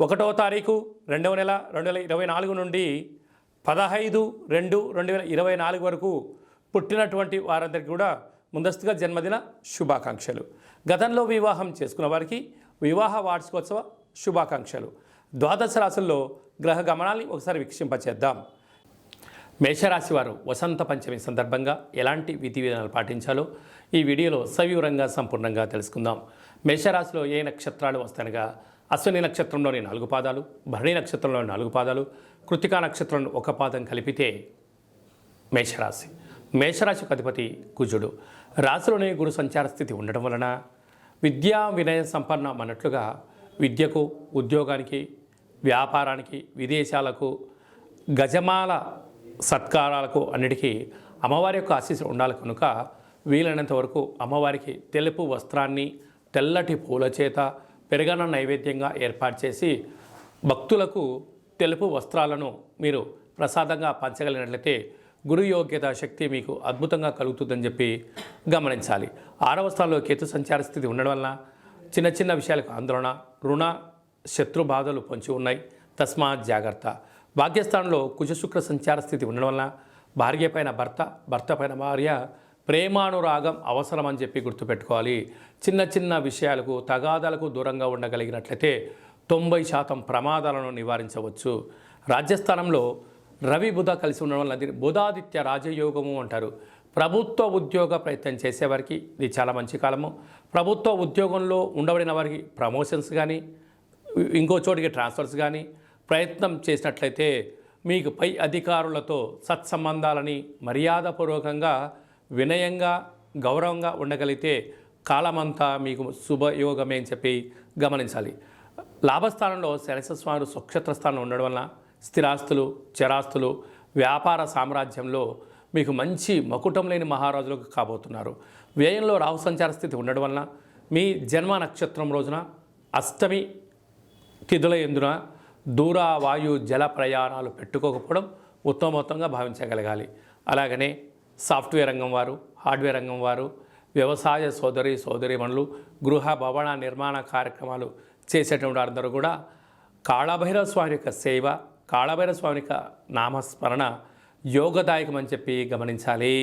1వ తారీఖు 2వ నెల 2024 నుండి 15/2/2024 వరకు పుట్టినటువంటి వారందరికీ కూడా ముందస్తుగా జన్మదిన శుభాకాంక్షలు. గతంలో వివాహం చేసుకున్న వారికి వివాహ వార్షికోత్సవ శుభాకాంక్షలు. ద్వాదశ రాశుల్లో గ్రహ గమనాన్ని ఒకసారి వీక్షింపచేద్దాం. మేషరాశి వారు వసంత పంచమి సందర్భంగా ఎలాంటి విధి విధానాలు పాటించాలో ఈ వీడియోలో సవివరంగా సంపూర్ణంగా తెలుసుకుందాం. మేషరాశిలో ఏ నక్షత్రాలు వస్తాయనగా అశ్విని నక్షత్రంలోని 4 పాదాలు, భరణి నక్షత్రంలోని 4 పాదాలు, కృత్తికా నక్షత్రంలో 1 పాదం కలిపితే మేషరాశి. మేషరాశికి అధిపతి కుజుడు. రాశిలోని గురు సంచార స్థితి ఉండడం వలన విద్యా వినయ సంపన్నం అన్నట్లుగా విద్యకు, ఉద్యోగానికి, వ్యాపారానికి, విదేశాలకు, గజమాల సత్కారాలకు అన్నిటికీ అమ్మవారి యొక్క ఆశీస్సు ఉండాలి కనుక వీలైనంత వరకు అమ్మవారికి తెలుపు వస్త్రాన్ని తెల్లటి పూల చేత పెరగన నైవేద్యంగా ఏర్పాటు చేసి భక్తులకు తెలుపు వస్త్రాలను మీరు ప్రసాదంగా పంచగలిగినట్లయితే గురు యోగ్యత శక్తి మీకు అద్భుతంగా కలుగుతుందని చెప్పి గమనించాలి. 6వ స్థానంలో కేతు సంచార స్థితి ఉండడం వలన చిన్న చిన్న విషయాలకు ఆందోళన, రుణ శత్రు బాధలు పొంచి ఉన్నాయి. తస్మాత్ జాగ్రత్త. భాగ్యస్థానంలో కుజశుక్ర సంచార స్థితి ఉండడం వలన భార్య పైన భర్త, భర్త పైన భార్య ప్రేమానురాగం అవసరం అని చెప్పి గుర్తుపెట్టుకోవాలి. చిన్న చిన్న విషయాలకు తగాదాలకు దూరంగా ఉండగలిగినట్లయితే 90% ప్రమాదాలను నివారించవచ్చు. రాజ్యస్థానంలో రవి బుధ కలిసి ఉండడం వల్ల బుధాదిత్య రాజయోగము అంటారు. ప్రభుత్వ ఉద్యోగ ప్రయత్నం చేసేవారికి ఇది చాలా మంచి కాలము. ప్రభుత్వ ఉద్యోగంలో ఉండబడిన వారికి ప్రమోషన్స్ కానీ ఇంకో చోటికి ట్రాన్స్ఫర్స్ కానీ ప్రయత్నం చేసినట్లయితే మీకు పై అధికారులతో సత్సంబంధాలని మర్యాదపూర్వకంగా వినయంగా గౌరవంగా ఉండగలిగితే కాలమంతా మీకు శుభయోగమే అని చెప్పి గమనించాలి. లాభస్థానంలో శనిస్వామి స్వక్షేత్ర స్థానంలో ఉండడం వలన స్థిరాస్తులు, చరాస్తులు, వ్యాపార సామ్రాజ్యంలో మీకు మంచి మకుటం లేని మహారాజులకు కాబోతున్నారు. వ్యయంలో రాహు సంచార స్థితి ఉండడం వలన మీ జన్మ నక్షత్రం రోజున అష్టమి తిథుల ఎందున దూర వాయు జల ప్రయాణాలు పెట్టుకోకపోవడం ఉత్తమోత్తంగా భావించగలగాలి. అలాగనే సాఫ్ట్వేర్ రంగం వారు, హార్డ్వేర్ రంగం వారు, వ్యవసాయ సోదరీమణులు, గృహ భవన నిర్మాణ కార్యక్రమాలు చేసేటువంటి అందరూ కూడా కాళభైరవ స్వామి యొక్క సేవ, కాళభైరవ స్వామి యొక్క నామస్మరణ యోగదాయకం అని చెప్పి గమనించాలి.